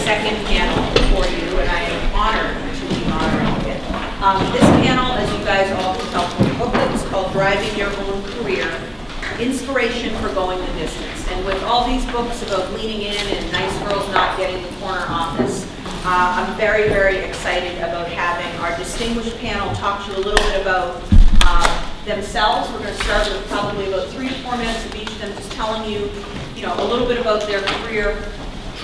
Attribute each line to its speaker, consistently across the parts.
Speaker 1: second panel for you, and I am honored to be moderating it. This panel, as you guys all can tell from the booklet, is called Driving Your Own Career, Inspiration for Going the Distance. And with all these books about leaning in and nice girls not getting the corner office, I'm very, very excited about having our distinguished panel talk to you a little bit about themselves. We're going to start with probably about 3 to 4 minutes of each of them just telling you, a little bit about their career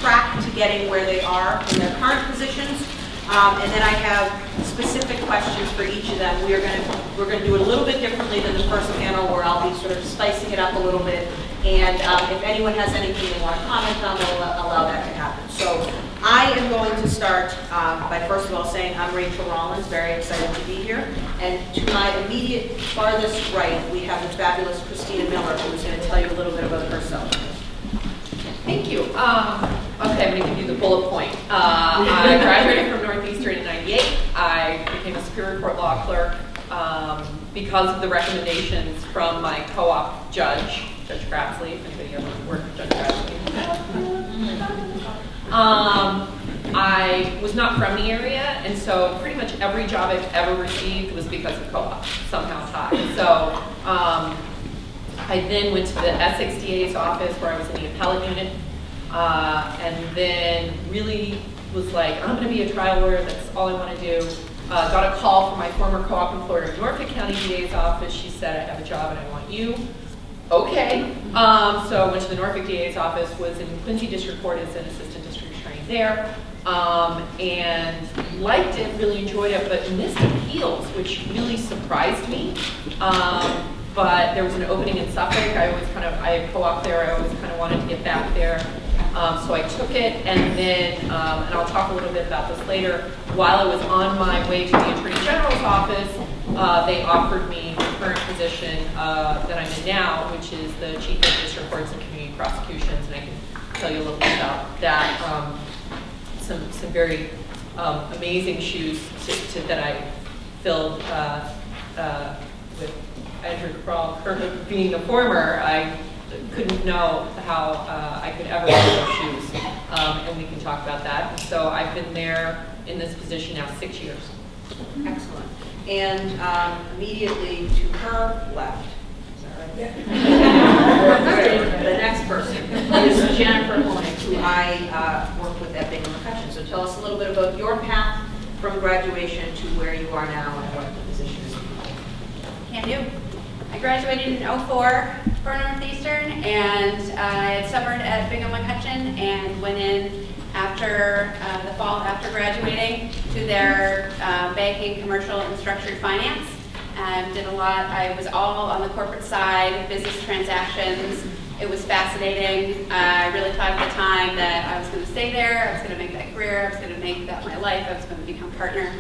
Speaker 1: track to getting where they are in their current positions. And then I have specific questions for each of them. We're going to do it a little bit differently than the first panel, where I'll be sort of spicing it up a little bit. And if anyone has anything they want to comment on, we'll allow that to happen. So I am going to start by first of all saying I'm Rachael Rollins, very excited to be here. And to my immediate farthest right, we have the fabulous Christina Miller, who's going to tell you a little bit about herself.
Speaker 2: Thank you. Okay, I'm going to give you the bullet point. I graduated from Northeastern in '98. I became a Superior Court law clerk because of the recommendations from my co-op judge, Judge Grassley, if anybody ever worked with Judge Grassley. I was not from the area, and so pretty much every job I've ever received was because of co-op, somehow tied. So I then went to the Essex DA's office where I was in the appellate unit, and then really was like, I'm going to be a trial lawyer, that's all I want to do. Got a call from my former co-op employer in Norfolk County DA's office. She said, I have a job and I want you. Okay. So I went to the Norfolk DA's office, was in Quincy District Court as an assistant district attorney there, and liked it, really enjoyed it, but missed appeals, which really surprised me. But there was an opening in Suffolk. I had co-op there. I always kind of wanted to get back there. So I took it, and then, and I'll talk a little bit about this later, while I was on my way to the Attorney General's office, they offered me the current position that I'm in now, which is the Chief of District Courts and Community Prosecutions, and I can tell you a little bit about that. Some very amazing shoes that I filled with Andrea Cabral being the former. I couldn't know how I could ever wear those shoes, and we can talk about that. And so I've been there in this position now 6 years.
Speaker 1: Excellent. And immediately to her left, is that right? Yeah. The next person is Jennifer Hoenig, who I work with at Bingham McCutcheon. So tell us a little bit about your path from graduation to where you are now and what the position is.
Speaker 3: Can do. I graduated in '04 for Northeastern, and I summered at Bingham McCutcheon and went in after the fall after graduating to their banking, commercial, and structured finance. Did a lot. I was all on the corporate side, business transactions. It was fascinating. I really thought at the time that I was going to stay there. I was going to make that career. I was going to make that my life. I was going to become partner.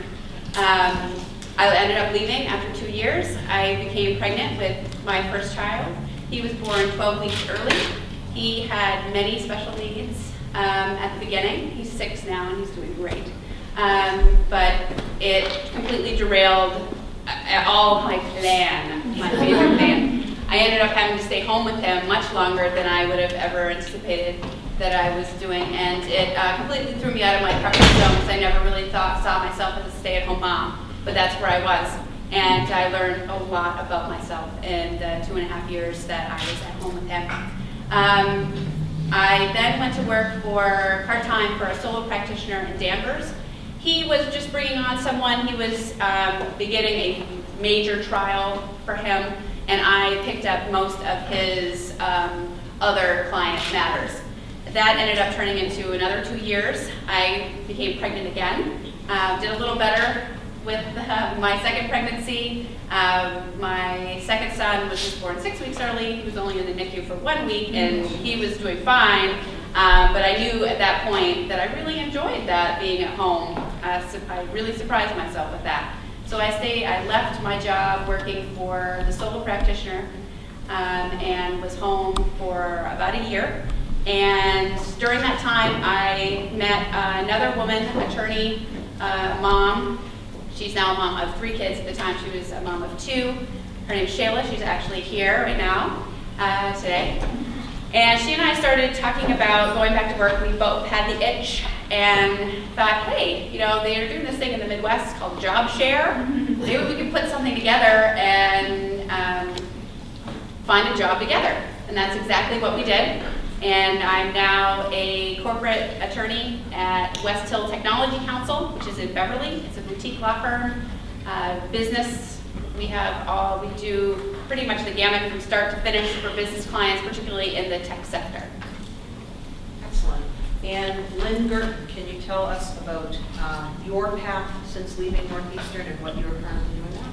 Speaker 3: I ended up leaving after 2 years. I became pregnant with my first child. He was born 12 weeks early. He had many special needs at the beginning. He's 6 now and he's doing great. But it completely derailed all my plan, my favorite plan. I ended up having to stay home with him much longer than I would have ever anticipated that I was doing, and it completely threw me out of my comfort zone because I never really saw myself as a stay-at-home mom. But that's where I was, and I learned a lot about myself in the 2.5 years that I was at home with him. I then went to work for part-time for a solo practitioner in Danvers. He was just bringing on someone. He was beginning a major trial for him, and I picked up most of his other client matters. That ended up turning into another 2 years. I became pregnant again, did a little better with my second pregnancy. My second son was just born 6 weeks early. He was only in the NICU for 1 week, and he was doing fine. But I knew at that point that I really enjoyed that, being at home. I really surprised myself with that. So I left my job working for the solo practitioner and was home for about a year. And during that time, I met another woman, attorney, mom. She's now a mom of 3 kids. At the time, she was a mom of 2. Her name is Shayla. She's actually here right now today. And she and I started talking about going back to work. We both had the itch and thought, hey, they're doing this thing in the Midwest called job share. Maybe we could put something together and find a job together. And that's exactly what we did. And I'm now a corporate attorney at West Hill Technology Counsel, which is in Beverly. It's a boutique law firm, business. We do pretty much the gamut from start to finish for business clients, particularly in the tech sector.
Speaker 1: Excellent. And Lynn Girton, can you tell us about your path since leaving Northeastern and what you're currently doing now?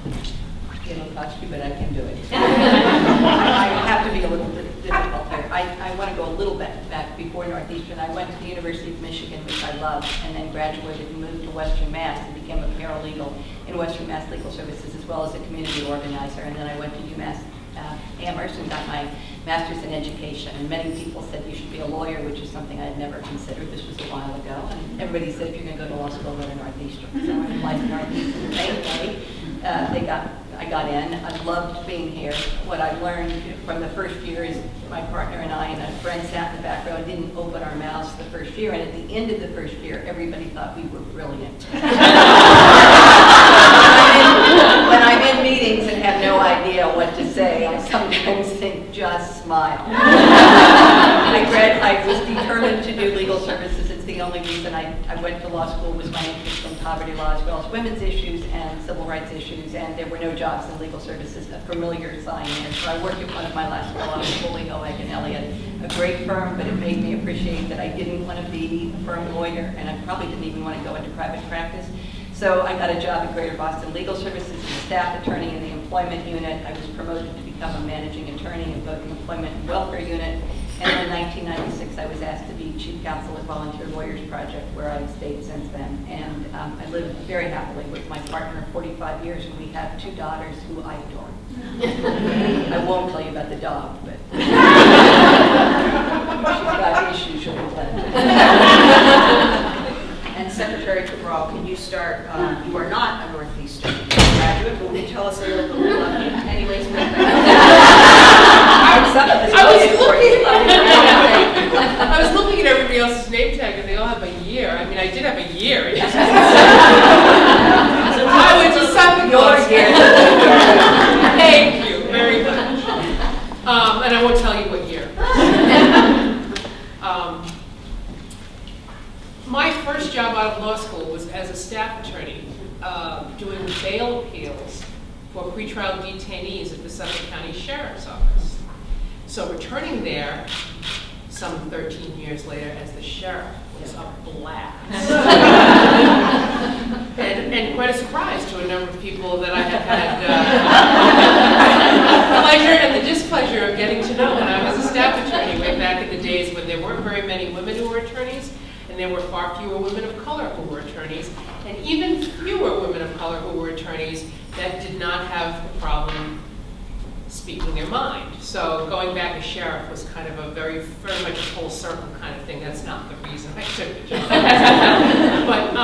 Speaker 4: It'll cost you, but I can do it. I have to be a little bit difficult here. I want to go a little bit back before Northeastern. I went to the University of Michigan, which I loved, and then graduated and moved to Western Mass and became a paralegal in Western Mass Legal Services, as well as a community organizer. And then I went to UMass Amherst and got my master's in education. And many people said you should be a lawyer, which is something I had never considered. This was a while ago. And everybody said, if you're going to go to law school, go to Northeastern. So I applied to Northeastern. Thankfully, I got in. I loved being here. What I learned from the first year is my partner and I and a friend sat in the back row, didn't open our mouths the first year. And at the end of the first year, everybody thought we were brilliant. When I'm in meetings and have no idea what to say, I sometimes think, just smile. I was determined to do legal services. It's the only reason I went to law school was my interest in poverty law as well as women's issues and civil rights issues, and there were no jobs in legal services. A familiar sign is. So I worked at one of my last law offices, Hoenig and Elliott, a great firm, but it made me appreciate that I didn't want to be a firm lawyer, and I probably didn't even want to go into private practice. So I got a job at Greater Boston Legal Services as a staff attorney in the employment unit. I was promoted to become a managing attorney in both the employment and welfare unit. And then in 1996, I was asked to be chief counsel at Volunteer Lawyers Project, where I've stayed since then. And I live very happily with my partner of 45 years, and we have 2 daughters who I adore. I won't tell you about the dog, but she's got issues she'll be glad to.
Speaker 1: And Secretary Cabral, can you start, you are not a Northeastern graduate, but will you tell us a little bit about you? Anyways,
Speaker 5: I was looking at everybody else's name tag and they all have a year. I mean, I did have a year. I went to Suffolk.
Speaker 4: Your year.
Speaker 5: Thank you very much. And I won't tell you what year. My first job out of law school was as a staff attorney doing bail appeals for pretrial detainees at the Suffolk County Sheriff's Office. So returning there some 13 years later as the sheriff was a blast. and quite a surprise to a number of people that I had the pleasure and the displeasure of getting to know when I was a staff attorney way back in the days when there weren't very many women who were attorneys, and there were far fewer women of color who were attorneys, and even fewer women of color who were attorneys that did not have a problem speaking their mind. So going back as sheriff was kind of a very much a full circle kind of thing. That's not the reason I took the job. But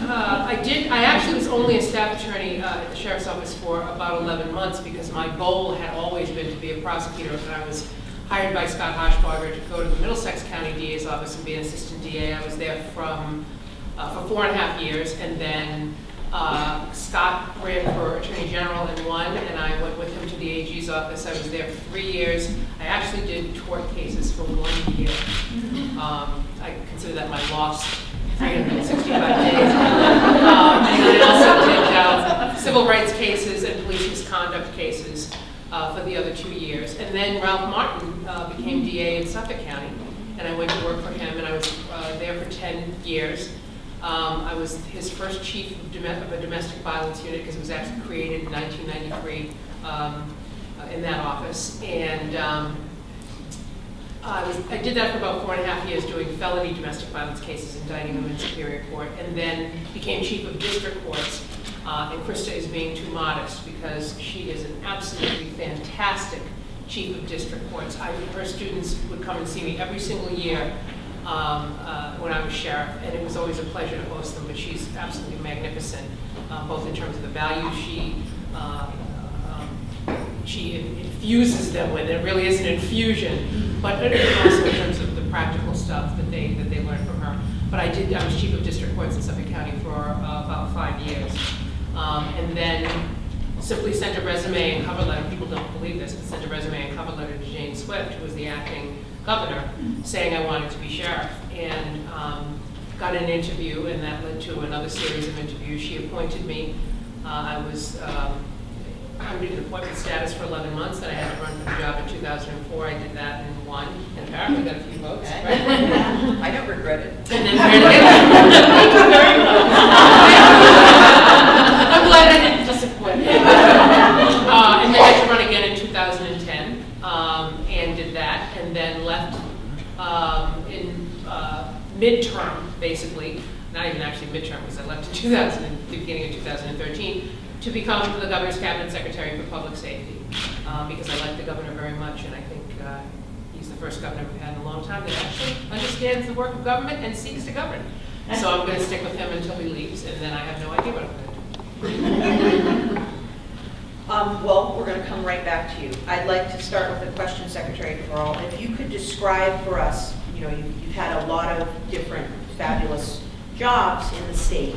Speaker 5: I actually was only a staff attorney at the sheriff's office for about 11 months because my goal had always been to be a prosecutor, and I was hired by Scott Hochberger to go to the Middlesex County DA's office and be an assistant DA. I was there for 4.5 years, and then Scott ran for Attorney General and won, and I went with him to the AG's office. I was there for 3 years. I actually did tort cases for 1 year. I consider that my lost 365 days. And I also did civil rights cases and police misconduct cases for the other 2 years. And then Ralph Martin became DA in Suffolk County, and I went to work for him, and I was there for 10 years. I was his first chief of a domestic violence unit because it was actually created in 1993 in that office. And I did that for about 4.5 years doing felony domestic violence cases, indicting them in Superior Court, and then became chief of district courts. And Krista is being too modest because she is an absolutely fantastic chief of district courts. Her students would come and see me every single year when I was sheriff, and it was always a pleasure to host them, but she's absolutely magnificent, both in terms of the value she she infuses them with. It really is an infusion, but also in terms of the practical stuff that they learned from her. But I was chief of district courts in Suffolk County for about 5 years. And then simply sent a resume and cover letter. People don't believe this, but sent a resume and cover letter to Jane Swift, who was the acting governor, saying I wanted to be sheriff. And got an interview, and that led to another series of interviews. She appointed me. I was under an appointment status for 11 months, and I had to run for the job in 2004. I did that and won, and apparently got a few votes.
Speaker 4: Okay.
Speaker 5: Right?
Speaker 4: I don't regret it.
Speaker 5: And then ran again. Thank you very much. I'm glad I didn't disappoint. And then I had to run again in 2010, and did that, and then left in midterm, basically, not even actually midterm, because I left in the beginning of 2013, to become the governor's cabinet secretary for public safety, because I like the governor very much, and I think he's the first governor we've had in a long time that actually understands the work of government and seeks to govern. So I'm going to stick with him until he leaves, and then I have no idea what I'm going to do.
Speaker 1: Well, we're going to come right back to you. I'd like to start with a question, Secretary Cabral. If you could describe for us, you've had a lot of different fabulous jobs in the state.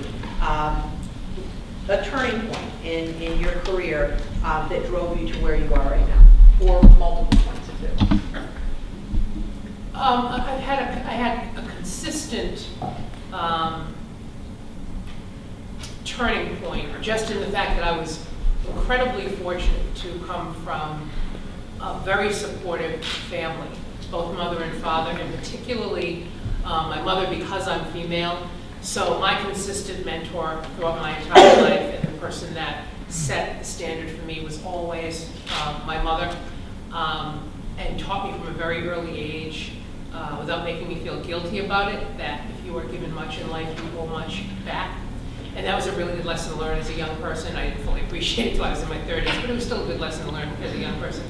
Speaker 1: A turning point in your career that drove you to where you are right now, or multiple points of view.
Speaker 5: I had a consistent turning point, just in the fact that I was incredibly fortunate to come from a very supportive family, both mother and father, and particularly my mother, because I'm female. So my consistent mentor throughout my entire life, and the person that set the standard for me, was always my mother, and taught me from a very early age, without making me feel guilty about it, that if you are given much in life, you owe much back. And that was a really good lesson to learn as a young person. I didn't fully appreciate it until I was in my 30s, but it was still a good lesson to learn as a young person.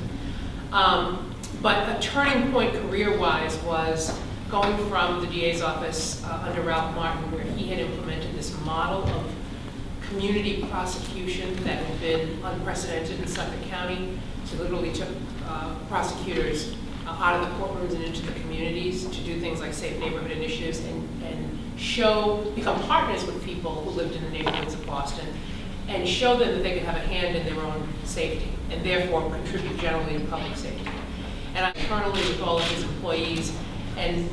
Speaker 5: But a turning point career-wise was going from the DA's office under Ralph Martin, where he had implemented this model of community prosecution that had been unprecedented in Suffolk County. So literally took prosecutors out of the courtrooms and into the communities to do things like safe neighborhood initiatives and become partners with people who lived in the neighborhoods of Boston, and show them that they could have a hand in their own safety and therefore contribute generally to public safety. And I internally with all of his employees, and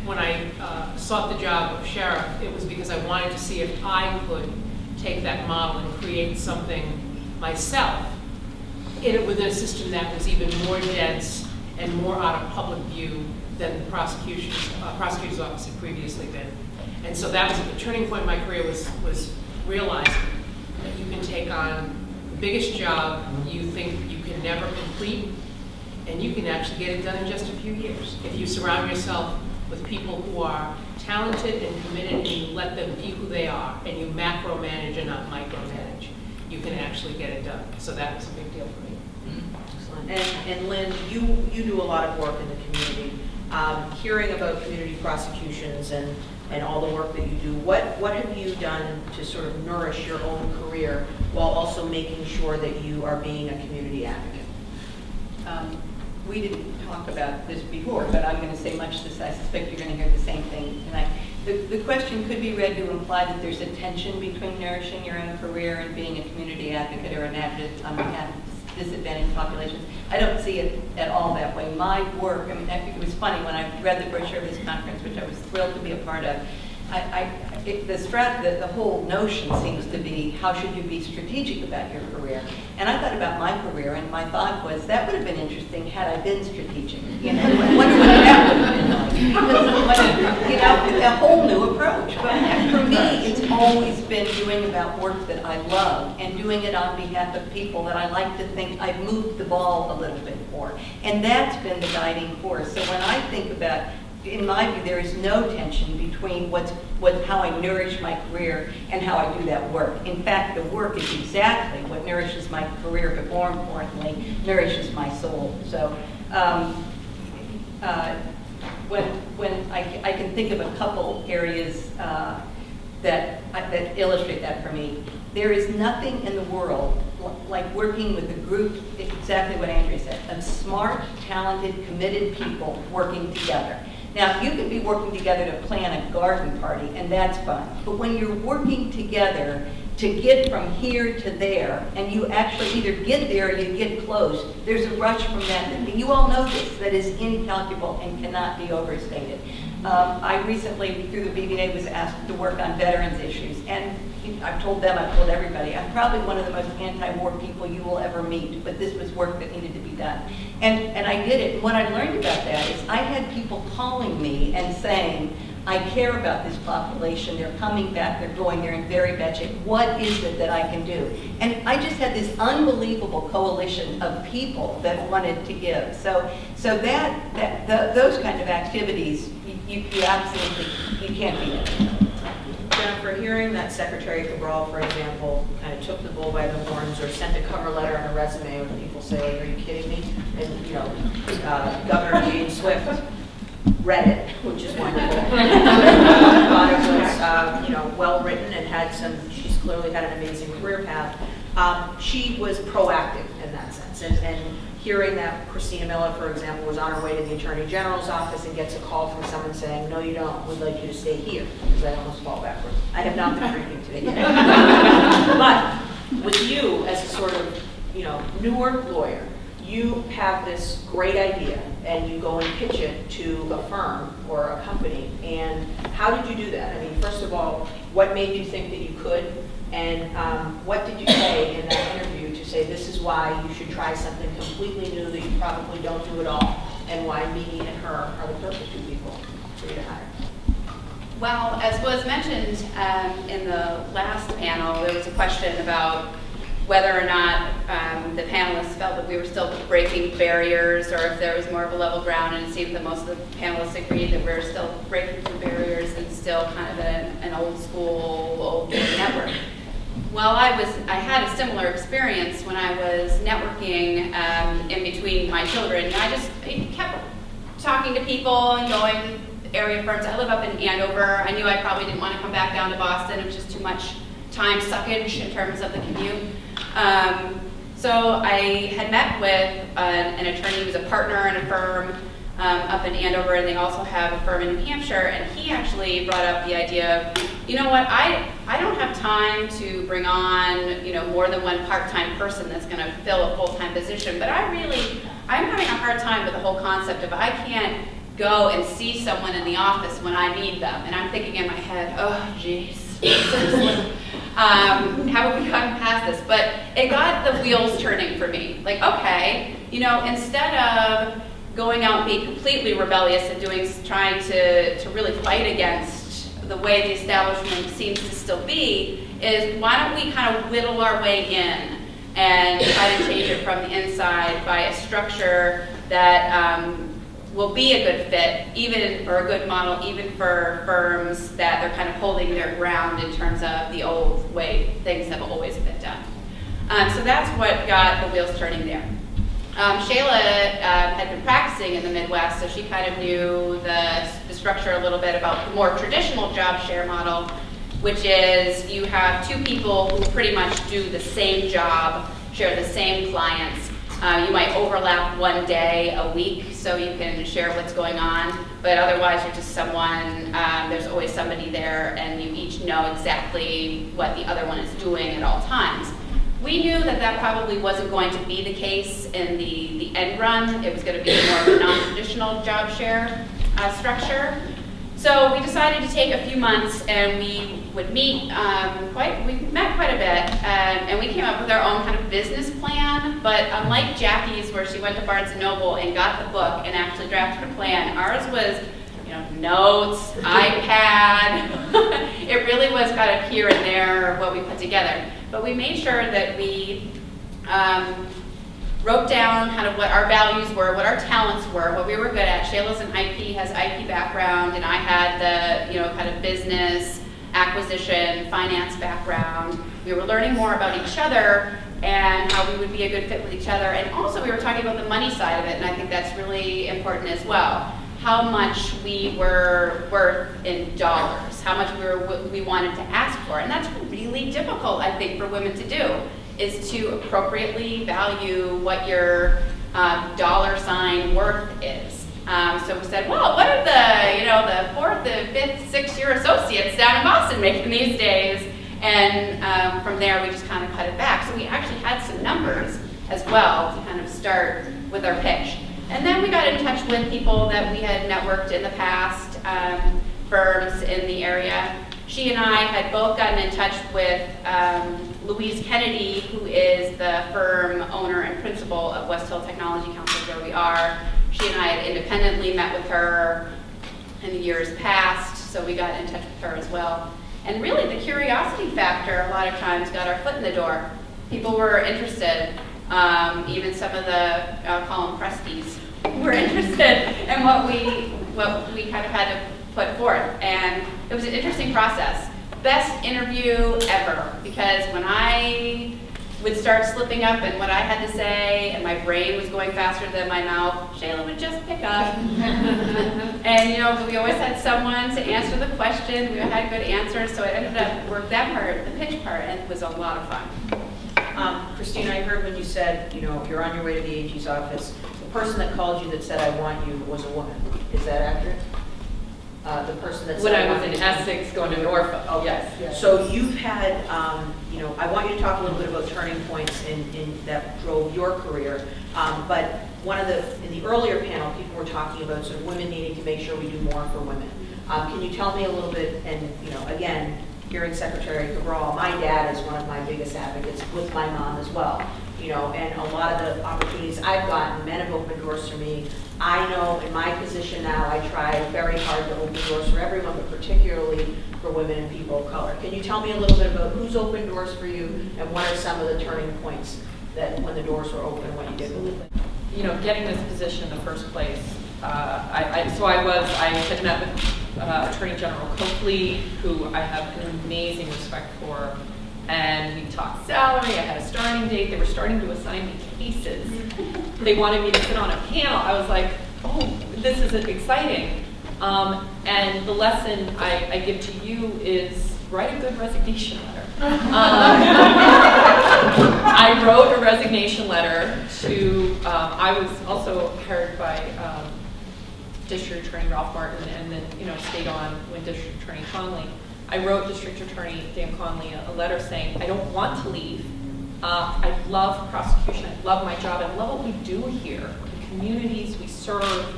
Speaker 5: when I sought the job of sheriff, it was because I wanted to see if I could take that model and create something myself within a system that was even more dense and more out of public view than the prosecutor's office had previously been. And so that was the turning point in my career, was realizing that you can take on the biggest job you think you can never complete, and you can actually get it done in just a few years. If you surround yourself with people who are talented and committed, and you let them be who they are, and you macromanage and not micromanage, you can actually get it done. So that was a big deal for me.
Speaker 1: Excellent. And Lynn, you do a lot of work in the community. Hearing about community prosecutions and all the work that you do, what have you done to sort of nourish your own career while also making sure that you are being a community advocate?
Speaker 4: We didn't talk about this before, but I'm going to say much this. I suspect you're going to hear the same thing tonight. The question could be read to imply that there's a tension between nourishing your own career and being a community advocate or an advocate on behalf of disadvantaged populations. I don't see it at all that way. My work, I mean, it was funny when I read the brochure of this conference, which I was thrilled to be a part of. The whole notion seems to be, how should you be strategic about your career? And I thought about my career, and my thought was, that would have been interesting had I been strategic. I wonder what that would have been like. Because, a whole new approach. But for me, it's always been doing about work that I love, and doing it on behalf of people that I like to think I've moved the ball a little bit for. And that's been the guiding force. So when I think about, in my view, there is no tension between how I nourish my career and how I do that work. In fact, the work is exactly what nourishes my career, but more importantly, nourishes my soul. So when I can think of a couple areas that illustrate that for me, there is nothing in the world like working with a group, exactly what Andrea said, of smart, talented, committed people working together. Now, you could be working together to plan a garden party, and that's fun. But when you're working together to get from here to there, and you actually either get there or you get close, there's a rush from that. You all know this, that is incalculable and cannot be overstated. I recently, through the BBA, was asked to work on veterans issues, and I've told them, I've told everybody, I'm probably one of the most anti-war people you will ever meet, but this was work that needed to be done. And I did it. And what I learned about that is I had people calling me and saying, I care about this population, they're coming back, they're going, they're in very bad shape. What is it that I can do? And I just had this unbelievable coalition of people that wanted to give. So those kind of activities, you absolutely, you can't beat it.
Speaker 1: Jennifer, hearing that Secretary Cabral, for example, kind of took the bull by the horns or sent a cover letter and a resume when people say, are you kidding me? And, Governor James Swift read it, which is wonderful. Thought it was, well-written and had she's clearly had an amazing career path. She was proactive in that sense. And hearing that Christina Miller, for example, was on her way to the Attorney General's office and gets a call from someone saying, no, you don't, we'd like you to stay here, because I almost fall backwards. I have not been drinking today. But with you as a sort of, newer lawyer, you have this great idea and you go and pitch it to a firm or a company. And how did you do that? I mean, first of all, what made you think that you could? And what did you say in that interview to say this is why you should try something completely new that you probably don't do at all, and why me and her are the perfect two people for you to hire?
Speaker 3: Well, as was mentioned in the last panel, there was a question about whether or not the panelists felt that we were still breaking barriers or if there was more of a level ground, and it seemed that most of the panelists agreed that we're still breaking through barriers and still kind of an old school, old network. Well, I had a similar experience when I was networking in between my children. I kept talking to people and going area firms. I live up in Andover. I knew I probably didn't want to come back down to Boston. It was just too much time suckage in terms of the commute. So I had met with an attorney who was a partner in a firm up in Andover, and they also have a firm in New Hampshire, and he actually brought up the idea of, you know what, I don't have time to bring on, more than one part-time person that's going to fill a full-time position, but I'm having a hard time with the whole concept of I can't go and see someone in the office when I need them. And I'm thinking in my head, oh, geez, seriously. Have we gotten past this? But it got the wheels turning for me. Like, okay, instead of going out and being completely rebellious and trying to really fight against the way the establishment seems to still be, is why don't we kind of whittle our way in and try to change it from the inside by a structure that will be a good fit, or a good model, even for firms that they're kind of holding their ground in terms of the old way things have always been done. So that's what got the wheels turning there. Shayla had been practicing in the Midwest, so she kind of knew the structure a little bit about the more traditional job share model, which is you have two people who pretty much do the same job, share the same clients. You might overlap one day a week so you can share what's going on, but otherwise you're just someone, there's always somebody there and you each know exactly what the other one is doing at all times. We knew that probably wasn't going to be the case in the end run. It was going to be more of a non-traditional job share structure. So we decided to take a few months and we would meet we met quite a bit, and we came up with our own kind of business plan, but unlike Jackie's where she went to Barnes & Noble and got the book and actually drafted a plan, ours was notes, iPad. It really was kind of here and there what we put together. But we made sure that we wrote down kind of what our values were, what our talents were, what we were good at. Shayla's an IP, has IP background, and I had the kind of business, acquisition, finance background. We were learning more about each other and how we would be a good fit with each other. And also we were talking about the money side of it, and I think that's really important as well. How much we were worth in dollars, how much we wanted to ask for. And that's really difficult, I think, for women to do. is to appropriately value what your dollar sign worth is. So we said, well, what are the 4th, the 5th, 6th year associates down in Boston making these days? And from there, we just kind of cut it back. So we actually had some numbers as well to kind of start with our pitch. And then we got in touch with people that we had networked in the past, firms in the area. She and I had both gotten in touch with Louise Kennedy, who is the firm owner and principal of West Hill Technology Council, where we are. She and I had independently met with her in the years past, so we got in touch with her as well. And really, the curiosity factor a lot of times got our foot in the door. People were interested. Even some of the, I'll call them presties, were interested in what we kind of had to put forth. And it was an interesting process. Best interview ever, because when I would start slipping up and what I had to say, and my brain was going faster than my mouth, Shayla would just pick up. And we always had someone to answer the question. We had good answers, so it ended up worked that part, the pitch part, and it was a lot of fun.
Speaker 1: Christina, I heard when you said, you're on your way to the AG's office, the person that called you that said, I want you, was a woman. Is that accurate? The person that said,
Speaker 2: When I was in Essex going to Norfolk, yes.
Speaker 1: So you've had, I want you to talk a little bit about turning points that drove your career. But in the earlier panel, people were talking about sort of women needing to make sure we do more for women. Can you tell me a little bit, and again, hearing Secretary Cabral, my dad is one of my biggest advocates with my mom as well. And a lot of the opportunities I've gotten, men have opened doors for me. I know in my position now, I try very hard to open doors for everyone, but particularly for women and people of color. Can you tell me a little bit about who's opened doors for you, and what are some of the turning points that when the doors were open, what you did with it?
Speaker 2: Getting this position in the first place, I had met with Attorney General Coakley, who I have an amazing respect for, and we talked salary. I had a starting date. They were starting to assign me cases. They wanted me to sit on a panel. I was like, oh, this is exciting. And the lesson I give to you is write a good resignation letter. I wrote a resignation letter to, I was also hired by District Attorney Ralph Martin, and then stayed on with District Attorney Conley. I wrote District Attorney Dan Conley a letter saying, I don't want to leave. I love prosecution. I love my job. I love what we do here. The communities we serve,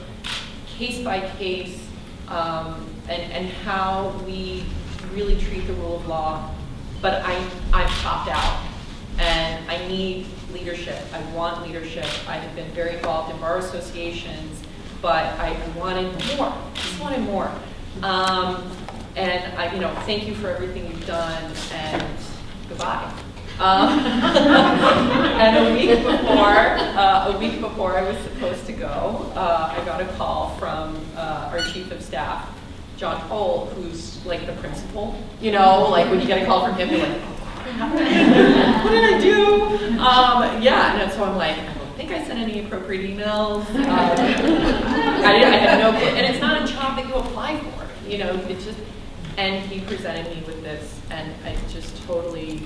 Speaker 2: case by case, and how we really treat the rule of law. But I'm topped out, and I need leadership. I want leadership. I have been very involved in bar associations, but I wanted more. I just wanted more. And I, thank you for everything you've done, and goodbye. And a week before I was supposed to go, I got a call from our chief of staff, John Cole, who's like the principal. Like when you get a call from him, you're like, oh, what did I do? And so I'm like, I don't think I sent any appropriate emails. I had no clue. And it's not a job that you apply for. It's just. And he presented me with this, and I just totally,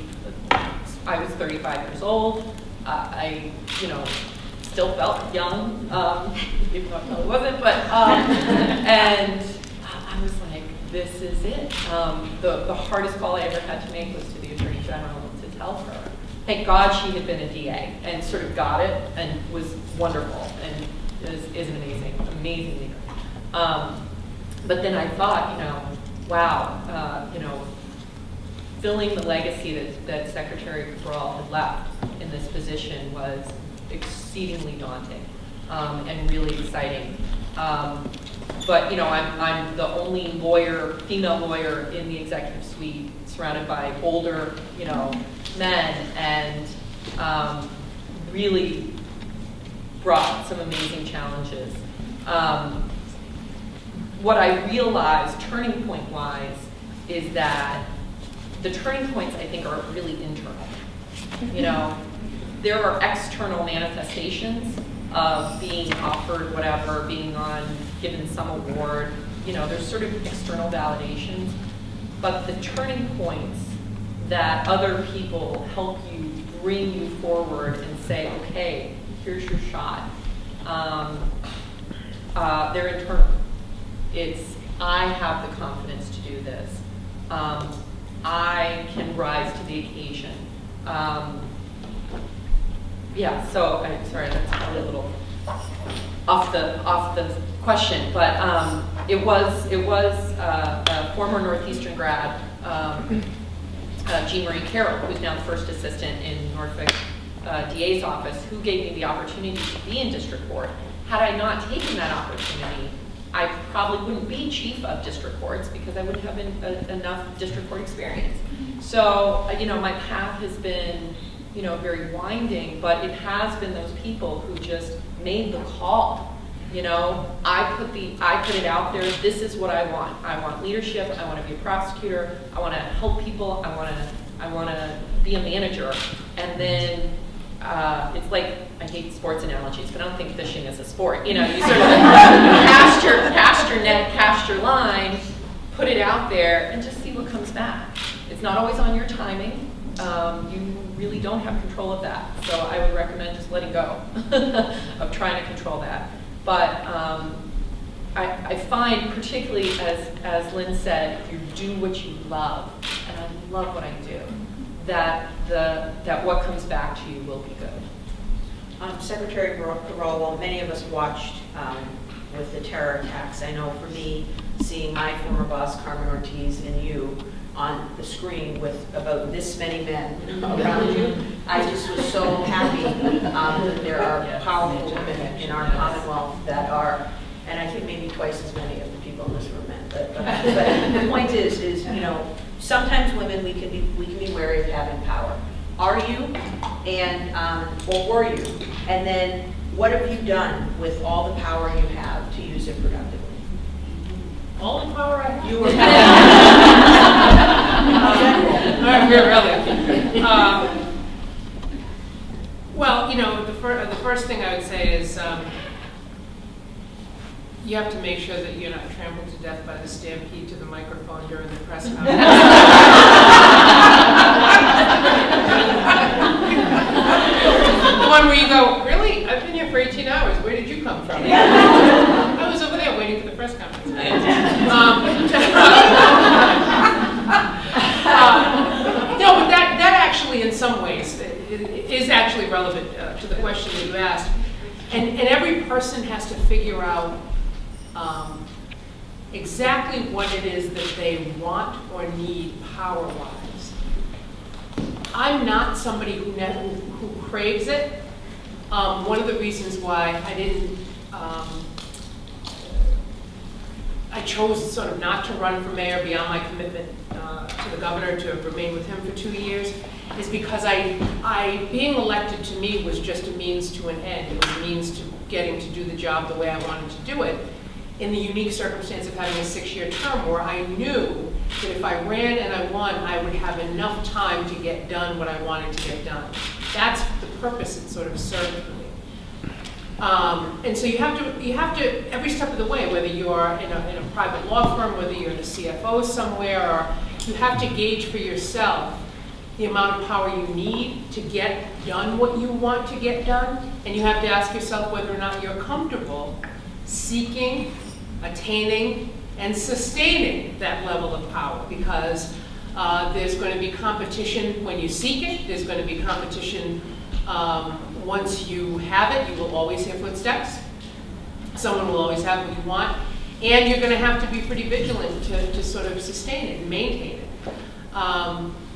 Speaker 2: I was 35 years old. I, still felt young, even though I probably wasn't, but, and I was like, this is it. The hardest call I ever had to make was to the Attorney General to tell her. Thank God she had been a DA and sort of got it and was wonderful and is an amazing leader. But then I thought, wow, filling the legacy that Secretary Cabral had left in this position was exceedingly daunting and really exciting. But I'm the only female lawyer in the executive suite, surrounded by older, men, and really brought some amazing challenges. What I realized, turning point wise, is that the turning points, I think, are really internal. There are external manifestations of being offered whatever, being given some award. There's sort of external validations, but the turning points that other people help you, bring you forward and say, okay, here's your shot. They're internal. It's, I have the confidence to do this. I can rise to the occasion. Yeah, so I'm sorry, that's probably a little off the question, but it was a former Northeastern grad, Jean Marie Carroll, who's now the first assistant in Norfolk DA's office, who gave me the opportunity to be in district court. Had I not taken that opportunity, I probably wouldn't be chief of district courts because I wouldn't have enough district court experience. So, my path has been, very winding, but it has been those people who just made the call. I put it out there. This is what I want. I want leadership. I want to be a prosecutor. I want to help people. I want to be a manager. And then it's like, I hate sports analogies, but I don't think fishing is a sport. You sort of cast your net, cast your line, put it out there, and just see what comes back. It's not always on your timing. You really don't have control of that. So I would recommend just letting go of trying to control that. But I find, particularly as Lynn said, if you do what you love, and I love what I do, that what comes back to you will be good.
Speaker 1: Secretary Cabral, well, many of us watched with the terror attacks. I know for me, seeing my former boss, Carmen Ortiz, and you on the screen with about this many men around you, I just was so happy that there are powerful women in our Commonwealth that are, and I think maybe twice as many of the people in this room men. But the point is, sometimes women we can be wary of having power. Are you, and or were you? And then what have you done with all the power you have to use it productively?
Speaker 5: All the power I have.
Speaker 1: You were.
Speaker 5: Really. Well, the first thing I would say is you have to make sure that you're not trampled to death by the stampede to the microphone during the press conference. The one where you go, really? I've been here for 18 hours. Where did you come from? I was over there waiting for the press conference. No, but that actually, in some ways, is actually relevant to the question that you asked. And every person has to figure out exactly what it is that they want or need power-wise. I'm not somebody who craves it. One of the reasons why I didn't, I chose sort of not to run for mayor beyond my commitment to the governor to remain with him for 2 years is because I being elected to me was just a means to an end. It was a means to getting to do the job the way I wanted to do it, in the unique circumstance of having a 6-year term where I knew that if I ran and I won, I would have enough time to get done what I wanted to get done. That's the purpose it sort of served for me. And so you have to, every step of the way, whether you're in a private law firm, whether you're in a CFO somewhere, or you have to gauge for yourself the amount of power you need to get done what you want to get done, and you have to ask yourself whether or not you're comfortable seeking, attaining, and sustaining that level of power, because there's going to be competition when you seek it, there's going to be competition once you have it. You will always hear footsteps. Someone will always have what you want, and you're going to have to be pretty vigilant to sort of sustain it and maintain it.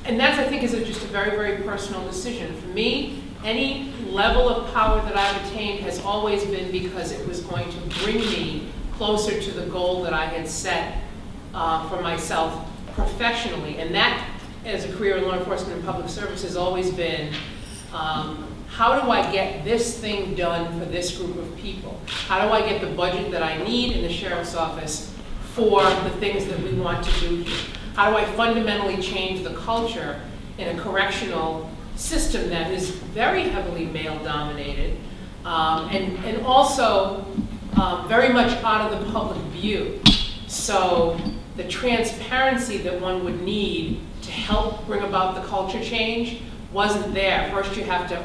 Speaker 5: And that, I think, is just a very, very personal decision. For me, any level of power that I've attained has always been because it was going to bring me closer to the goal that I had set for myself professionally. And that, as a career in law enforcement and public service, has always been, how do I get this thing done for this group of people? How do I get the budget that I need in the sheriff's office for the things that we want to do here? How do I fundamentally change the culture in a correctional system that is very heavily male-dominated and also very much out of the public view? So the transparency that one would need to help bring about the culture change wasn't there. First you have to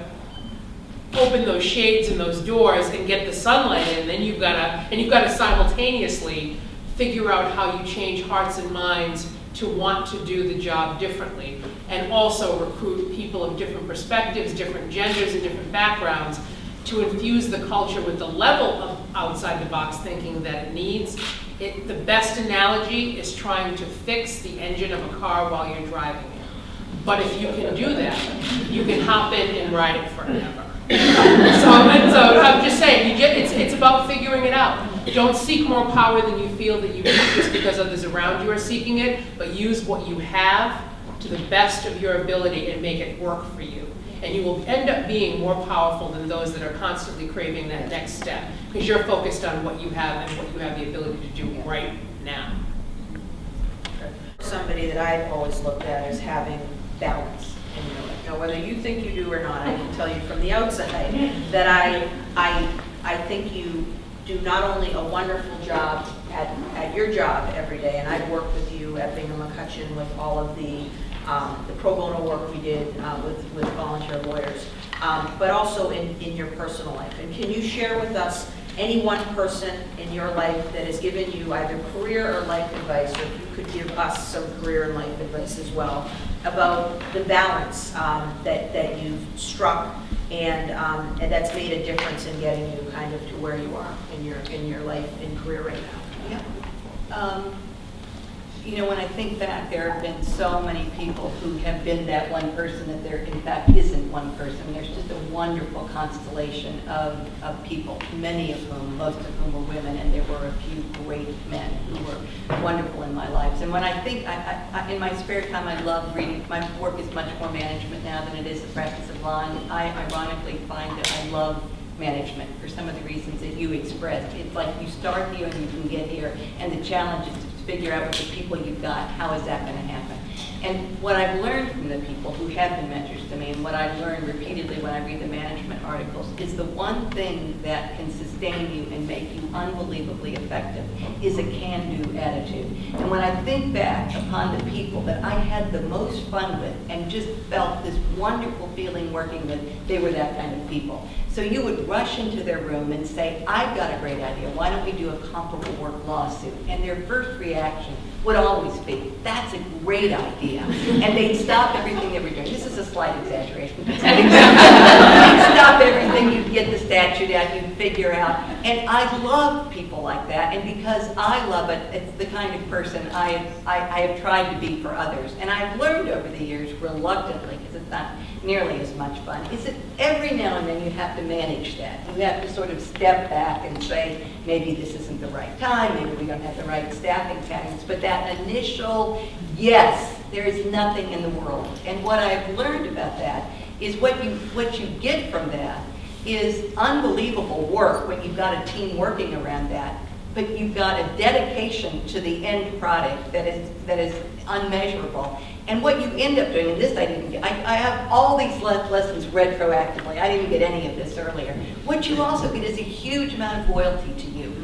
Speaker 5: open those shades and those doors and get the sunlight in, then you've got to simultaneously figure out how you change hearts and minds to want to do the job differently, and also recruit people of different perspectives, different genders, and different backgrounds to infuse the culture with the level of outside the box thinking that it needs. The best analogy is trying to fix the engine of a car while you're driving it. But if you can do that, you can hop in and ride it forever. So I'm just saying, it's about figuring it out. Don't seek more power than you feel that you need just because others around you are seeking it, but use what you have to the best of your ability and make it work for you. And you will end up being more powerful than those that are constantly craving that next step, because you're focused on what you have and what you have the ability to do right now.
Speaker 1: Somebody that I've always looked at as having balance in your life. Now, whether you think you do or not, I can tell you from the outside that I think you do not only a wonderful job at your job every day, and I've worked with you at Bingham & Cutchin with all of the pro bono work we did with volunteer lawyers, but also in your personal life. And can you share with us any one person in your life that has given you either career or life advice, or if you could give us some career and life advice as well, about the balance that you've struck and that's made a difference in getting you kind of to where you are in your life and career right now?
Speaker 4: Yeah. You know, when I think back, there have been so many people who have been that one person that there, in fact, isn't one person. There's just a wonderful constellation of people, many of whom, most of whom were women, and there were a few great men who were wonderful in my lives. And when I think, in my spare time, I love reading. My work is much more management now than it is the practice of law, and I ironically find that I love management for some of the reasons that you expressed. It's like you start here and you can get here, and the challenge is to figure out with the people you've got, how is that going to happen? And what I've learned from the people who have been mentors to me, and what I've learned repeatedly when I read the management articles, is the one thing that can sustain you and make you unbelievably effective is a can-do attitude. And when I think back upon the people that I had the most fun with and just felt this wonderful feeling working with, they were that kind of people. So you would rush into their room and say, I've got a great idea. Why don't we do a comparable work lawsuit? And their first reaction would always be, that's a great idea. And they'd stop everything they were doing. This is a slight exaggeration. They'd stop everything, you'd get the statute out, you'd figure out. And I love people like that. And because I love it, it's the kind of person I have tried to be for others. And I've learned over the years, reluctantly, because it's not nearly as much fun, is that every now and then you have to manage that. You have to sort of step back and say, maybe this isn't the right time, maybe we don't have the right staffing patterns, but that initial, yes, there is nothing in the world. And what I've learned about that is what you get from that is unbelievable work when you've got a team working around that, but you've got a dedication to the end product that is unmeasurable. And what you end up doing, and this I didn't get, I have all these lessons retroactively. I didn't get any of this earlier. What you also get is a huge amount of loyalty to you.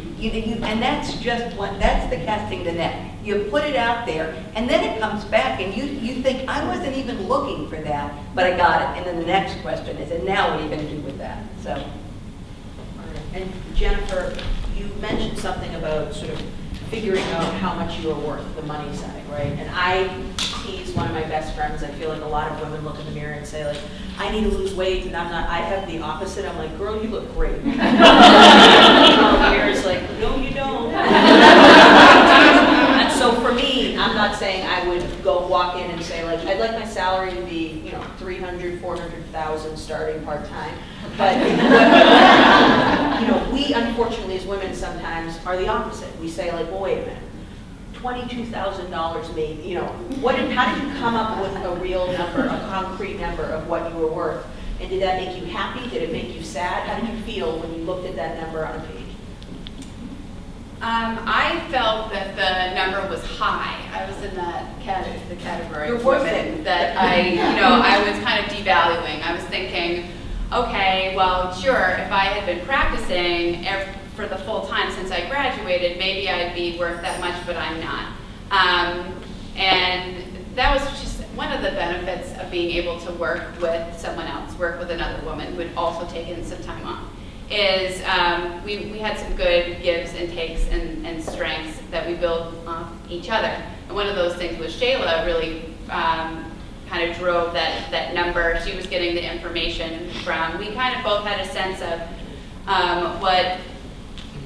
Speaker 4: And that's just that's the casting the net. You put it out there, and then it comes back, and you think, I wasn't even looking for that, but I got it. And then the next question is, and now what are you going to do with that? So.
Speaker 1: And Jennifer, you mentioned something about sort of figuring out how much you are worth, the money side, right? And I tease one of my best friends. I feel like a lot of women look in the mirror and say, like, I need to lose weight, and I'm not. I have the opposite. I'm like, girl, you look great. Mirror's like, no, you don't. And so for me, I'm not saying I would go walk in and say, like, I'd like my salary to be, 300, 400,000 starting part-time. But, we unfortunately as women sometimes are the opposite. We say, like, well, wait a minute. $22,000 maybe, how did you come up with a real number, a concrete number of what you were worth? And did that make you happy? Did it make you sad? How did you feel when you looked at that number on a page?
Speaker 3: I felt that the number was high. I was in the category
Speaker 1: You're
Speaker 3: of
Speaker 1: worth
Speaker 3: women
Speaker 1: it.
Speaker 3: that I was kind of devaluing. I was thinking, okay, well, sure, if I had been practicing for the full time since I graduated, maybe I'd be worth that much, but I'm not. And that was just being able to work with someone else, work with another woman who had also taken some time off, is we had some good gives and takes and strengths that we built off each other. And one of those things was Shayla really kind of drove that number. She was getting the information from, we kind of both had a sense of what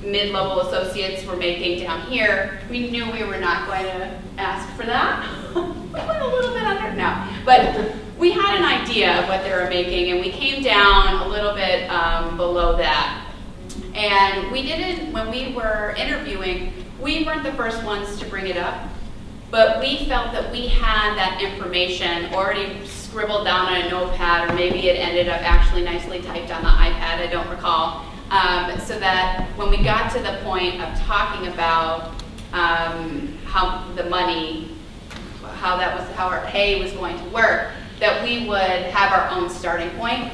Speaker 3: mid-level associates were making down here. We knew we were not going to ask for that. We went a little bit under, no. But we had an idea of what they were making, and we came down a little bit below that. And we didn't, when we were interviewing, we weren't the first ones to bring it up, but we felt that we had that information already scribbled down on a notepad, or maybe it ended up actually nicely typed on the iPad, I don't recall. So that when we got to the point of talking about how the money, how our pay was going to work, that we would have our own starting point.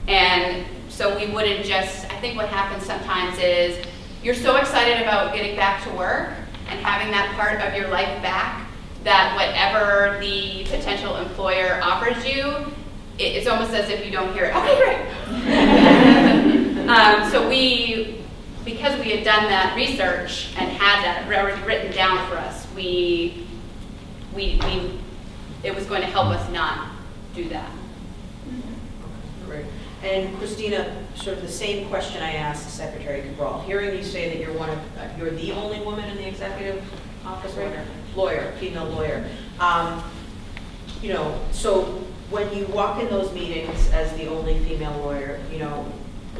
Speaker 3: And so we wouldn't just, I think what happens sometimes is you're so excited about getting back to work and having that part of your life back that whatever the potential employer offers you, it's almost as if you don't hear it. Okay, great. So because we had done that research and had that written down for us, it was going to help us not do that.
Speaker 1: Great. And Christina, sort of the same question I asked Secretary Cabral. Hearing you say that you're the only woman in the executive office, right? Lawyer, female lawyer. So when you walk in those meetings as the only female lawyer,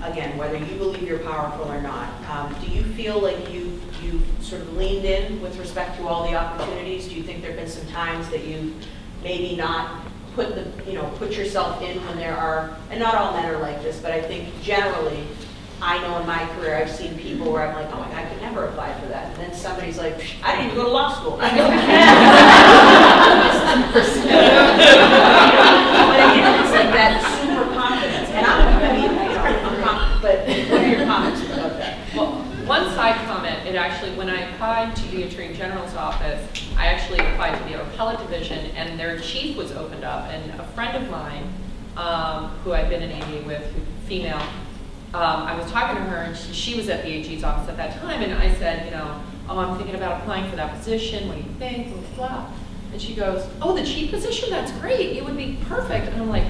Speaker 1: again, whether you believe you're powerful or not, do you feel like you've sort of leaned in with respect to all the opportunities? Do you think there have been some times that you've maybe not put yourself in when there are, and not all men are like this, but I think generally, I know in my career I've seen people where I'm like, oh my God, I could never apply for that. And then somebody's like, I didn't even go to law school. I go, but again, it's like that super confidence. And but what are your comments about that?
Speaker 2: Well, one side comment, when I applied to the Attorney General's office, I actually applied to the appellate division, and their chief was opened up, and a friend of mine, who I'd been in ADA with, female, I was talking to her, and she was at the AG's office at that time, and I said, I'm thinking about applying for that position, what do you think, blah, blah, blah. And she goes, oh, the chief position, that's great, it would be perfect. And I'm like,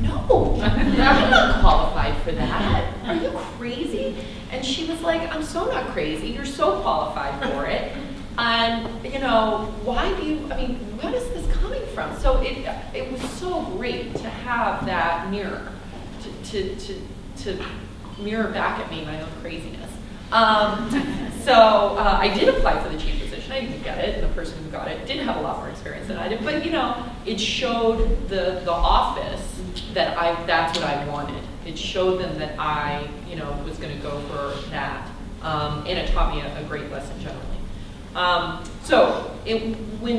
Speaker 2: no, I'm not qualified for that. Are you crazy? And she was like, I'm so not crazy, you're so qualified for it. And, what is this coming from? So it was so great to have that mirror, to mirror back at me my own craziness. So I did apply for the chief position. I didn't get it, and the person who got it didn't have a lot more experience than I did. But it showed the office that that's what I wanted. It showed them that I was going to go for that, and it taught me a great lesson generally. When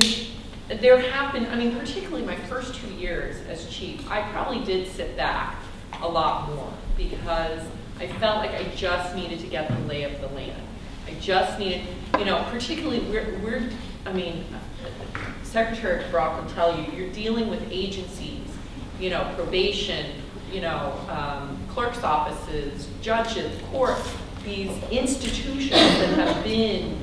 Speaker 2: there happened, particularly my first 2 years as chief, I probably did sit back a lot more because I felt like I just needed to get the lay of the land. I just needed, particularly Secretary Cabral can tell you, you're dealing with agencies, probation, clerk's offices, judges, courts, these institutions that have been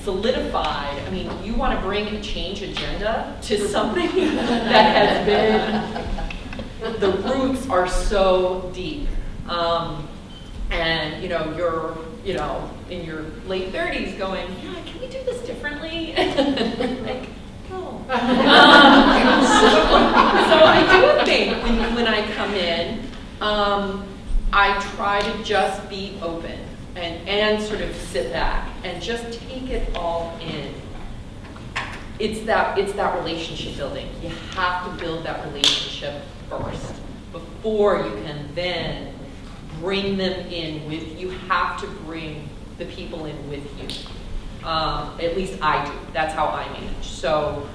Speaker 2: solidified. You want to bring a change agenda to something that has been, the roots are so deep. And you're in your late 30s going, yeah, can we do this differently? Like, no. So I do think when I come in, I try to just be open and sort of sit back and just take it all in. It's that relationship building. You have to build that relationship first before you can then bring them in with you. Have to bring the people in with you. At least I do. That's how I manage. So,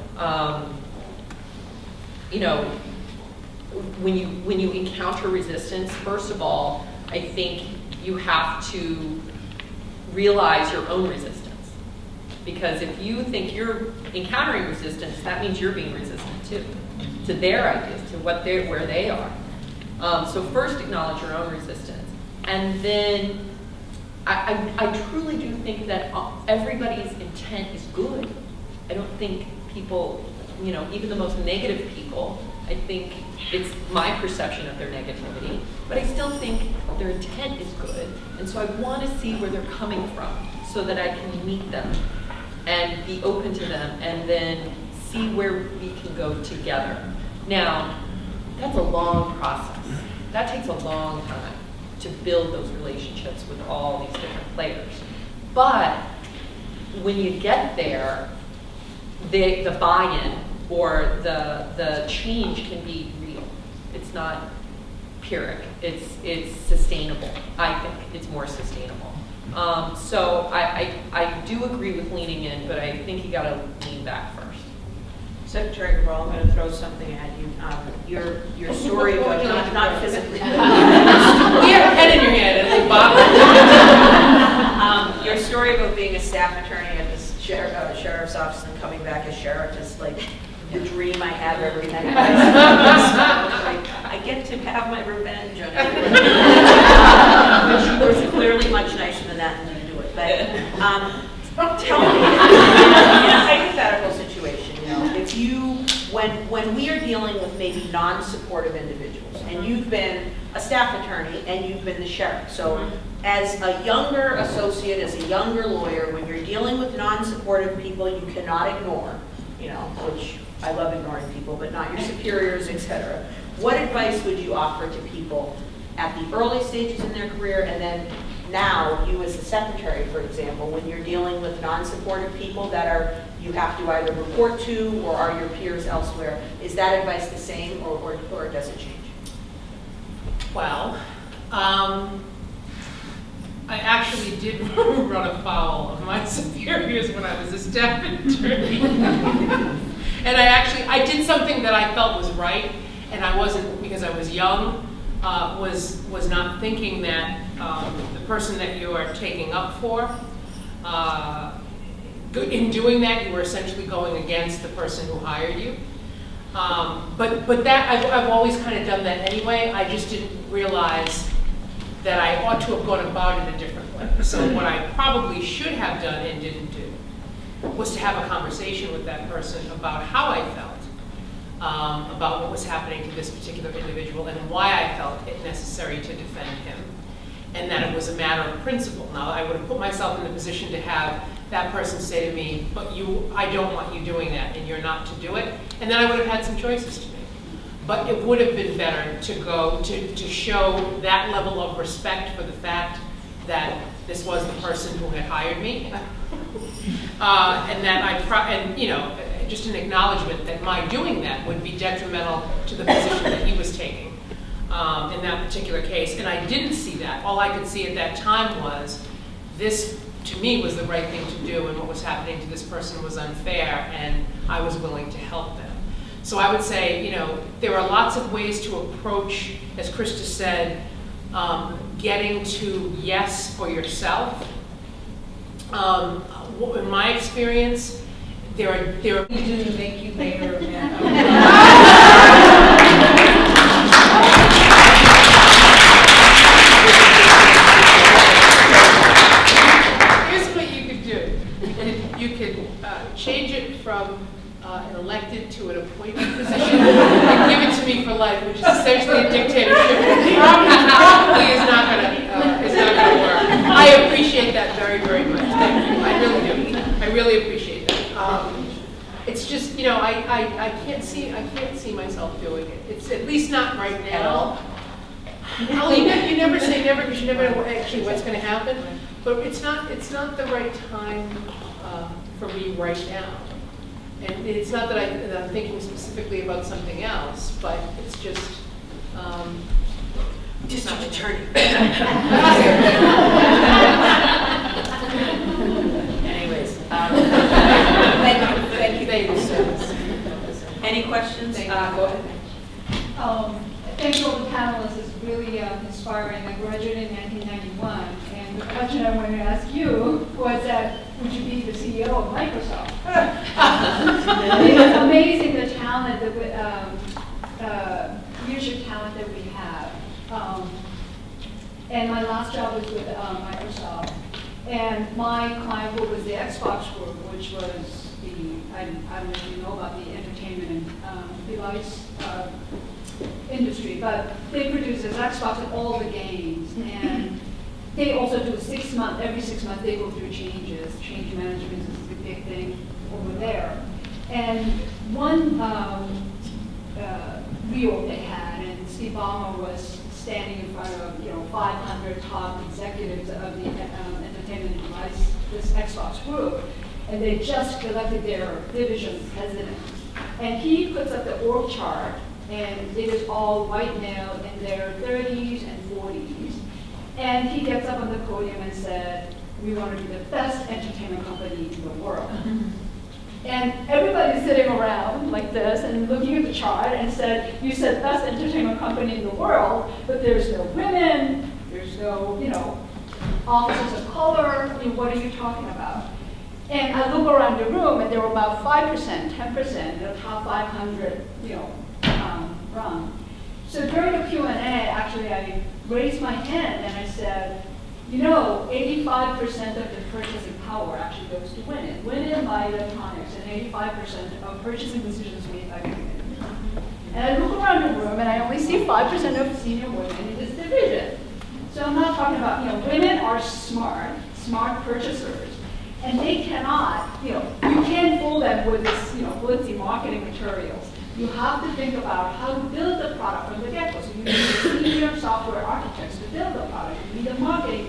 Speaker 2: when you encounter resistance, first of all, I think you have to realize your own resistance. Because if you think you're encountering resistance, that means you're being resistant too. to their ideas, to where they are. So first acknowledge your own resistance. And then I truly do think that everybody's intent is good. I don't think people, even the most negative people, I think it's my perception of their negativity, but I still think their intent is good. And so I want to see where they're coming from so that I can meet them and be open to them and then see where we can go together. Now, that's a long process. That takes a long time to build those relationships with all these different players. But when you get there, the buy-in or the change can be real. It's not pyrrhic. It's sustainable. I think it's more sustainable. So I do agree with leaning in, but I think you got to lean back first.
Speaker 1: Secretary Cabral, I'm going to throw something at you. Your story about not physically.
Speaker 5: You have a pen in your hand and a bottle.
Speaker 1: Your story about being a staff attorney at the sheriff's office and coming back as sheriff is like the dream I have every night. I get to have my revenge on everybody. It was clearly much nicer than that and you do it. But tell me, in a hypothetical situation, if you, when we are dealing with maybe non-supportive individuals, and you've been a staff attorney and you've been the sheriff, so as a younger associate, as a younger lawyer, when you're dealing with non-supportive people you cannot ignore, which I love ignoring people, but not your superiors, etc. What advice would you offer to people at the early stages in their career, and then now, you as the secretary, for example, when you're dealing with non-supportive people that you have to either report to or are your peers elsewhere, is that advice the same or does it change?
Speaker 5: Well, I actually did run afoul of my superiors when I was a staff attorney. And I did something that I felt was right, and I wasn't, because I was young, was not thinking that the person that you are taking up for, in doing that, you were essentially going against the person who hired you. But that, I've always kind of done that anyway. I just didn't realize that I ought to have gone about it a different way. So what I probably should have done and didn't do was to have a conversation with that person about how I felt, about what was happening to this particular individual and why I felt it necessary to defend him, and that it was a matter of principle. Now, I would have put myself in the position to have that person say to me, but I don't want you doing that, and you're not to do it, and then I would have had some choices to make. But it would have been better to go to show that level of respect for the fact that this was the person who had hired me, and that just an acknowledgement that my doing that would be detrimental to the position that he was taking in that particular case. And I didn't see that. All I could see at that time was this, to me, was the right thing to do, and what was happening to this person was unfair, and I was willing to help them. So I would say, there are lots of ways to approach, as Krista said, getting to yes for yourself. In my experience, there are to make you mayor again. Here's what you could do. You could change it from an elected to an appointed position and give it to me for life, which is essentially a dictatorship. Probably is not gonna work. I appreciate that very, very much. Thank you. I really do. I really appreciate that. It's just, I can't see myself doing it. It's at least not right now. Well, you never say never, because you never know actually what's going to happen. But it's not the right time for me right now. And it's not that I'm thinking specifically about something else, but it's just
Speaker 1: District attorney. Anyways, thank you so much. Any questions? Go ahead.
Speaker 6: Thank you all the panelists. It's really inspiring. I graduated in 1991, and the question I wanted to ask you was that, would you be the CEO of Microsoft? It's amazing the talent talent, the leadership talent that we have. And my last job was with Microsoft. And my client group was the Xbox group, which was I don't know if you know about the entertainment and device industry, but they produce this Xbox and all the games. And they also do every 6 months they go through changes. Change management is the big thing over there. And one reorg they had, and Steve Ballmer was standing in front of 500 top executives of the entertainment device, this Xbox group, and they just elected their division president. And he puts up the org chart, and it is all white male in their 30s and 40s. And he gets up on the podium and said, "We want to be the best entertainment company in the world." And everybody's sitting around like this and looking at the chart and said, "You said best entertainment company in the world, but there's no women, there's no, officers of color. What are you talking about?" And I look around the room, and there were about 5%, 10%, the top 500, run. So during the Q&A, actually, I raised my hand and I said, 85% of the purchasing power actually goes to women. Women buy electronics, and 85% of purchasing decisions made by women. And I look around the room, and I only see 5% of senior women in this division. So I'm not talking about, women are smart purchasers, and they cannot, you can't fool them with this, glitzy marketing materials. You have to think about how to build the product from the get-go. So you need the senior software architects to build the product. You need the marketing,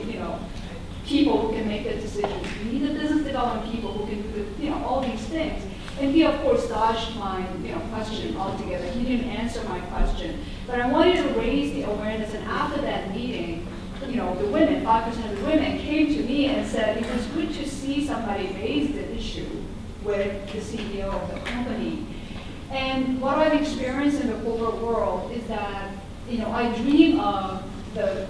Speaker 6: people who can make the decisions. You need the business development people who can do, all these things. And he, of course, dodged my, question altogether. He didn't answer my question. But I wanted to raise the awareness. And after that meeting, the women, 5% of the women, came to me and said, "It was good to see somebody raise the issue with the CEO of the company." And what I've experienced in the corporate world is that, I dream of the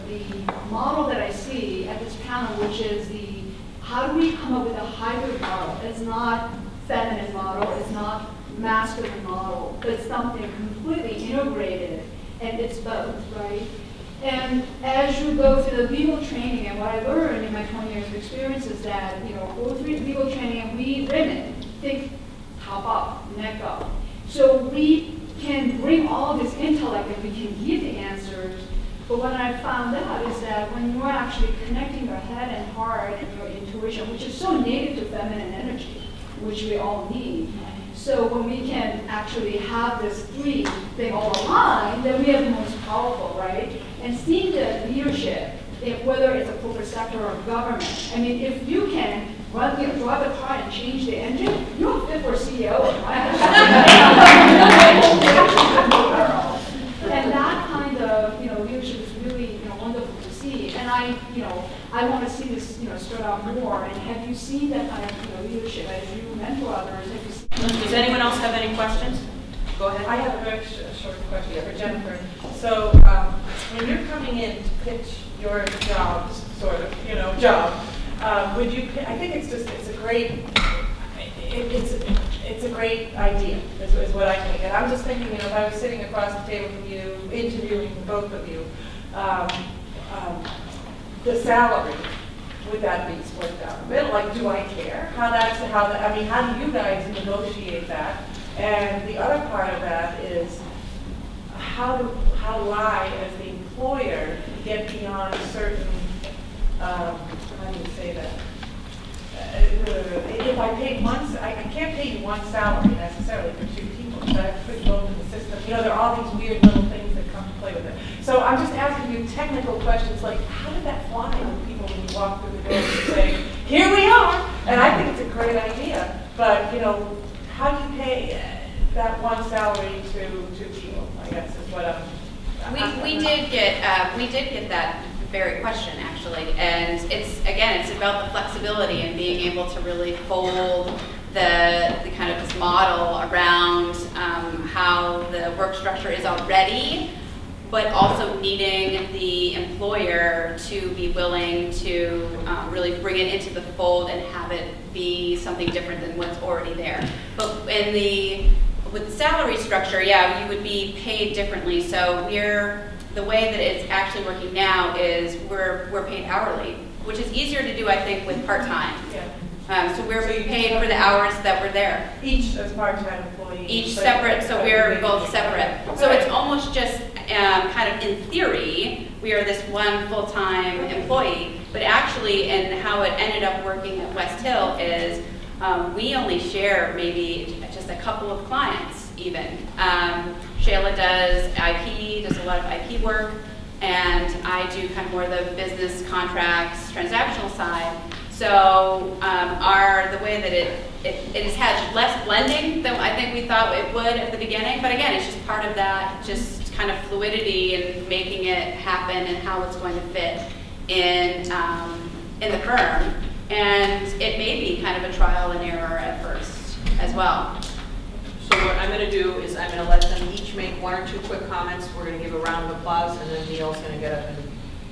Speaker 6: model that I see at this panel, which is how do we come up with a hybrid model? It's not feminine model, it's not masculine model, but it's something completely integrated, and it's both, right? And as you go through the legal training, and what I learned in my 20 years of experience is that, go through legal training, and we women think top up, neck up. So we can bring all this intellect and we can give the answers, but what I found out is that when you're actually connecting your head and heart and your intuition, which is so native to feminine energy, which we all need, so when we can actually have this three thing all aligned, then we are the most powerful, right? And seeing the leadership, whether it's a corporate sector or government, I mean, if you can drive a car and change the engine, you're fit for CEO, right? And that kind of, leadership is really, wonderful to see. And I want to see this, spread out more. And have you seen that kind of, leadership as you mentor others? Have you seen
Speaker 1: Does anyone else have any questions? Go ahead.
Speaker 7: I have a very short question for Jennifer. So when you're coming in to pitch your job, sort of, job, would you? I think it's a great. It's a great idea. Is what I think. And I'm just thinking, if I was sitting across the table from you, interviewing both of you, the salary, would that be split down the middle? Like, do I care? How do you guys negotiate that? And the other part of that is, how do I, as the employer, get beyond certain, how do you say that? If I paid I can't pay you one salary necessarily for two people, so I have to put both in the system. There are all these weird little things that come to play with it. So I'm just asking you technical questions like, how did that fly with people when you walk through the door and say, "Here we are"? And I think it's a great idea, but how do you pay that one salary to two people? I guess is what
Speaker 3: We did get that very question actually, and it's about the flexibility and being able to really fold the kind of this model around how the work structure is already, but also needing the employer to be willing to really bring it into the fold and have it be something different than what's already there. But in the with the salary structure, yeah, you would be paid differently. So the way that it's actually working now is we're paid hourly, which is easier to do, I think, with part-time. So we're paid for the hours that we're there.
Speaker 7: Each as part-time employee.
Speaker 3: Each
Speaker 7: but-
Speaker 3: separate, so we're both
Speaker 7: Okay.
Speaker 3: separate. So it's almost just kind of in theory, we are this one full-time employee, but actually, and how it ended up working at West Hill is we only share maybe just a couple of clients even. Shayla does IP, does a lot of IP work, and I do kind of more the business contracts, transactional side. So the way that it has had less blending than I think we thought it would at the beginning, but again, it's just part of that, just kind of fluidity and making it happen and how it's going to fit in the firm. And it may be kind of a trial and error at first as well.
Speaker 1: So what I'm gonna do is I'm gonna let them each make one or two quick comments. We're gonna give a round of applause, and then Neil's gonna get up and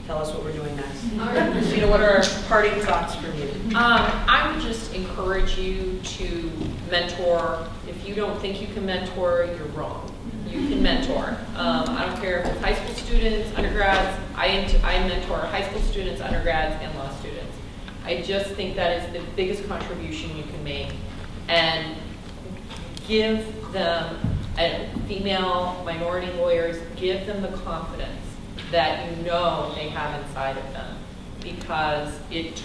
Speaker 1: tell us what we're doing next. Christina, what are our parting thoughts from you?
Speaker 2: I would just encourage you to mentor. If you don't think you can mentor, you're wrong. You can mentor. I don't care if it's high school students, undergrads. I mentor high school students, undergrads, and law students. I just think that is the biggest contribution you can make. And give them, female minority lawyers, give them the confidence that you know they have inside of them. Because if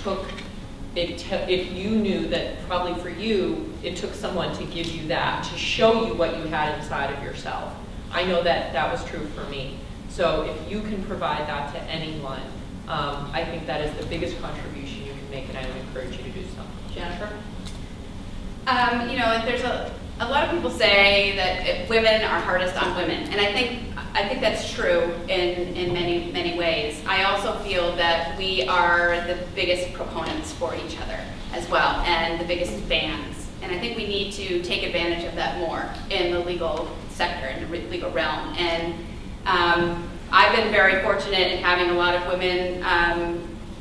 Speaker 2: you knew that probably for you, it took someone to give you that, to show you what you had inside of yourself. I know that that was true for me. So if you can provide that to anyone, I think that is the biggest contribution you can make, and I would encourage you to do so. Jennifer?
Speaker 3: There's a lot of people say that women are hardest on women, and I think that's true in many ways. I also feel that we are the biggest proponents for each other as well, and the biggest fans. And I think we need to take advantage of that more in the legal sector, in the legal realm. And I've been very fortunate in having a lot of women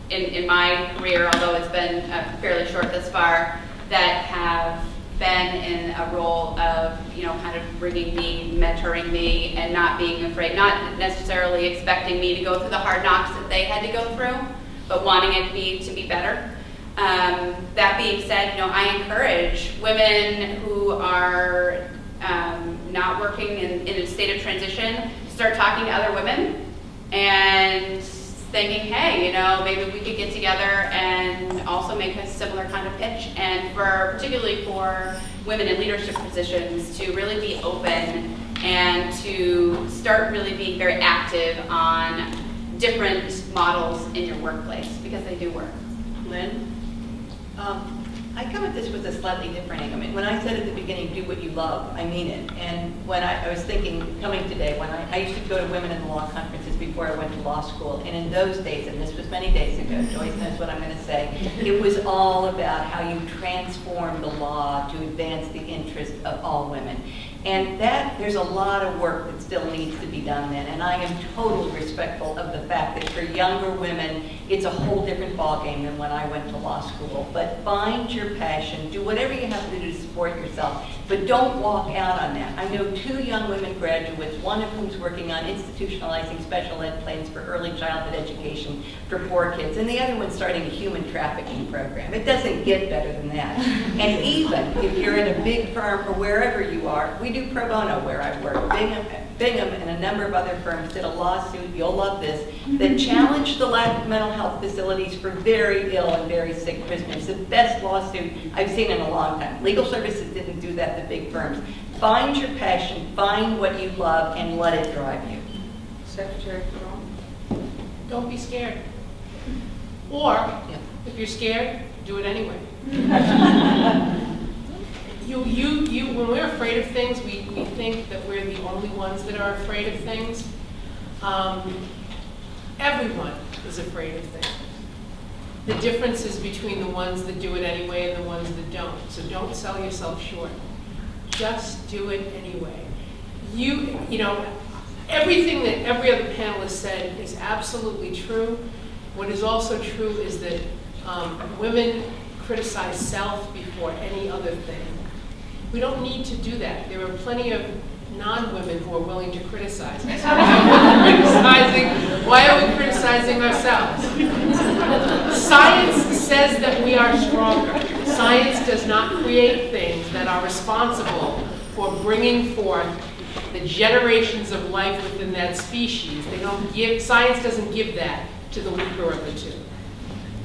Speaker 3: in my career, although it's been fairly short thus far, that have been in a role of, kind of bringing me, mentoring me, and not being afraid, not necessarily expecting me to go through the hard knocks that they had to go through, but wanting it to be better. That being said, I encourage women who are not working in a state of transition to start talking to other women and thinking, hey, maybe we could get together and also make a similar kind of pitch. And particularly for women in leadership positions, to really be open and to start really being very active on different models in your workplace, because they do work.
Speaker 1: Lynn?
Speaker 4: I come at this with a slightly different angle. I mean, when I said at the beginning, do what you love, I mean it. And when I was thinking, coming today, when I used to go to women in the law conferences before I went to law school, and in those days, and this was many days ago, Joyce knows what I'm going to say, it was all about how you transform the law to advance the interest of all women. And there's a lot of work that still needs to be done then. And I am totally respectful of the fact that for younger women, it's a whole different ballgame than when I went to law school. But find your passion, do whatever you have to do to support yourself, but don't walk out on that. I know 2 young women graduates, one of whom's working on institutionalizing special ed plans for early childhood education for poor kids, and the other one's starting a human trafficking program. It doesn't get better than that. And even if you're in a big firm or wherever you are, we do pro bono where I work. Bingham and a number of other firms did a lawsuit, you'll love this, that challenged the lack of mental health facilities for very ill and very sick prisoners. The best lawsuit I've seen in a long time. Legal services didn't do that, the big firms. Find your passion, find what you love, and let it drive you.
Speaker 1: Secretary Cabral?
Speaker 5: Don't be scared. Or, if you're scared, do it anyway. When we're afraid of things, we think that we're the only ones that are afraid of things. Everyone is afraid of things. The difference is between the ones that do it anyway and the ones that don't. So don't sell yourself short. Just do it anyway. Everything that every other panelist said is absolutely true. What is also true is that women criticize self before any other thing. We don't need to do that. There are plenty of non-women who are willing to criticize us. Why are we criticizing ourselves? Science says that we are stronger. Science does not create things that are responsible for bringing forth the generations of life within that species. Science doesn't give that to the weaker of the two,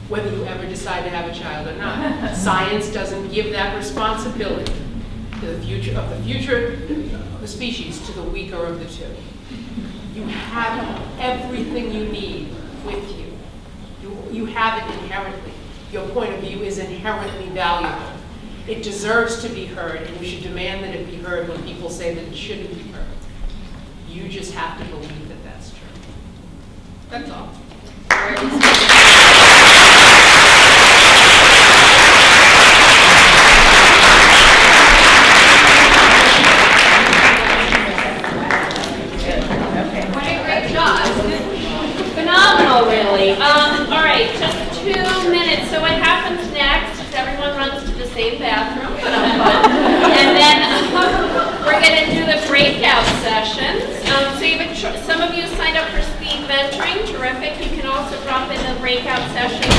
Speaker 5: whether you ever decide to have a child or not. Science doesn't give that responsibility to the future of the species to the weaker of the two. You have everything you need with you. You have it inherently. Your point of view is inherently valuable. It deserves to be heard, and you should demand that it be heard when people say that it shouldn't be heard. You just have to believe that that's true. That's all.
Speaker 8: Great job. Phenomenal, really. All right, just 2 minutes. So what happens next is everyone runs to the same bathroom, and then we're going to do the breakout sessions. Some of you signed up for speed mentoring. Terrific. You can also drop in the breakout session